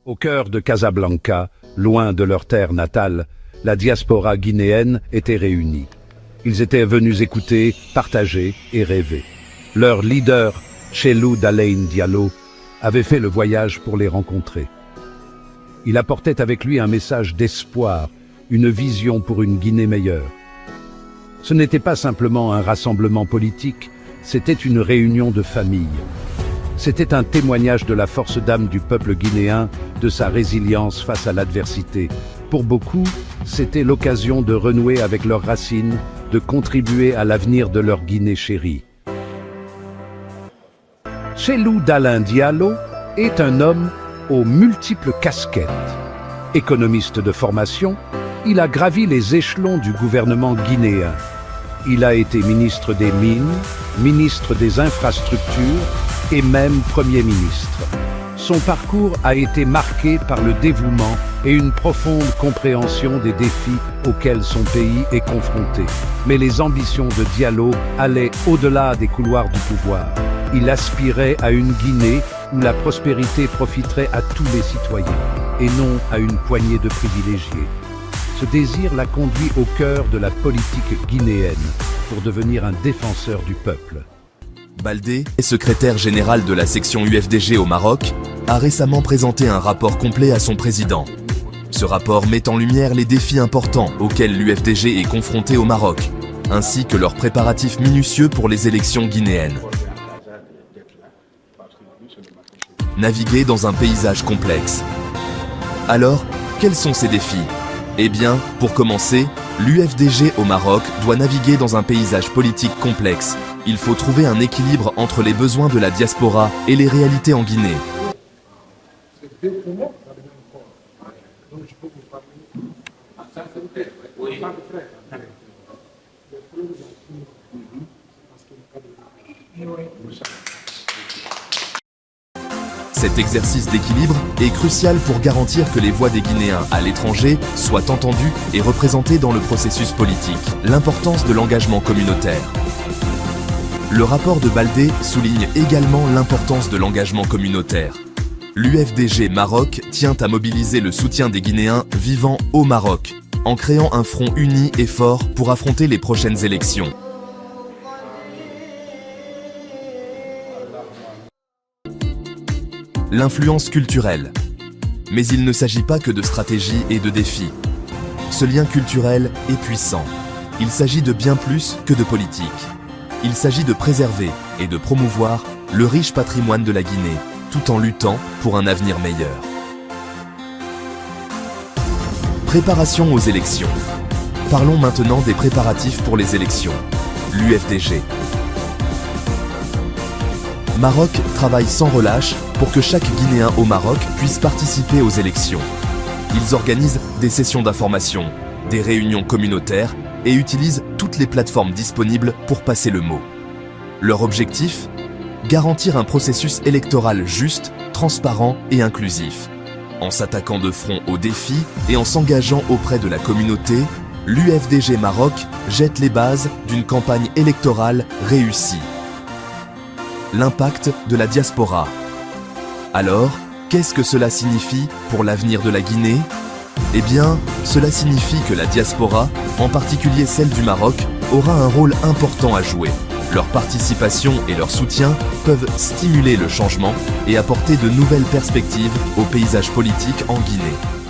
Au cœur de Casablanca, loin de leur terre natale, la diaspora guinéenne était réunie. Ils étaient venus écouter, partager et rêver. Leur leader, Chelou Dalein Diallo, avait fait le voyage pour les rencontrer. Il apportait avec lui un message d'espoir, une vision pour une Guinée meilleure. Ce n'était pas simplement un rassemblement politique, c'était une réunion de famille. C'était un témoignage de la force d'âme du peuple guinéen, de sa résilience face à l'adversité. Pour beaucoup, c'était l'occasion de renouer avec leurs racines, de contribuer à l'avenir de leur Guinée chérie. Chelou Dalein Diallo est un homme aux multiples casquettes. Économiste de formation, il a gravi les échelons du gouvernement guinéen. Il a été ministre des Mines, ministre des Infrastructures et même Premier ministre. Son parcours a été marqué par le dévouement et une profonde compréhension des défis auxquels son pays est confronté. Mais les ambitions de Diallo allaient au-delà des couloirs du pouvoir. Il aspirait à une Guinée où la prospérité profiterait à tous les citoyens, et non à une poignée de privilégiés. Ce désir l'a conduit au cœur de la politique guinéenne, pour devenir un défenseur du peuple. Baldé, secrétaire général de la section UFDG au Maroc, a récemment présenté un rapport complet à son président. Ce rapport met en lumière les défis importants auxquels l'UFDG est confronté au Maroc, ainsi que leurs préparatifs minutieux pour les élections guinéennes. Naviguer dans un paysage complexe. Alors, quels sont ces défis ? Eh bien, pour commencer, l'UFDG au Maroc doit naviguer dans un paysage politique complexe. Il faut trouver un équilibre entre les besoins de la diaspora et les réalités en Guinée. Cet exercice d'équilibre est crucial pour garantir que les voix des Guinéens à l'étranger soient entendues et représentées dans le processus politique. L'importance de l'engagement communautaire. Le rapport de Baldé souligne également l'importance de l'engagement communautaire. L'UFDG Maroc tient à mobiliser le soutien des Guinéens vivant au Maroc, en créant un front uni et fort pour affronter les prochaines élections. L'influence culturelle. Mais il ne s'agit pas que de stratégie et de défis. Ce lien culturel est puissant. Il s'agit de bien plus que de politique. Il s'agit de préserver et de promouvoir le riche patrimoine de la Guinée, tout en luttant pour un avenir meilleur. Préparation aux élections. Parlons maintenant des préparatifs pour les élections. L'UFDG. Maroc travaille sans relâche pour que chaque Guinéen au Maroc puisse participer aux élections. Ils organisent des sessions d'information, des réunions communautaires et utilisent toutes les plateformes disponibles pour passer le mot. Leur objectif ? Garantir un processus électoral juste, transparent et inclusif. En s'attaquant de front aux défis et en s'engageant auprès de la communauté, l'UFDG Maroc jette les bases d'une campagne électorale réussie. L'impact de la diaspora. Alors, qu'est-ce que cela signifie pour l'avenir de la Guinée ? Eh bien, cela signifie que la diaspora, en particulier celle du Maroc, aura un rôle important à jouer. Leur participation et leur soutien peuvent stimuler le changement et apporter de nouvelles perspectives au paysage politique en Guinée.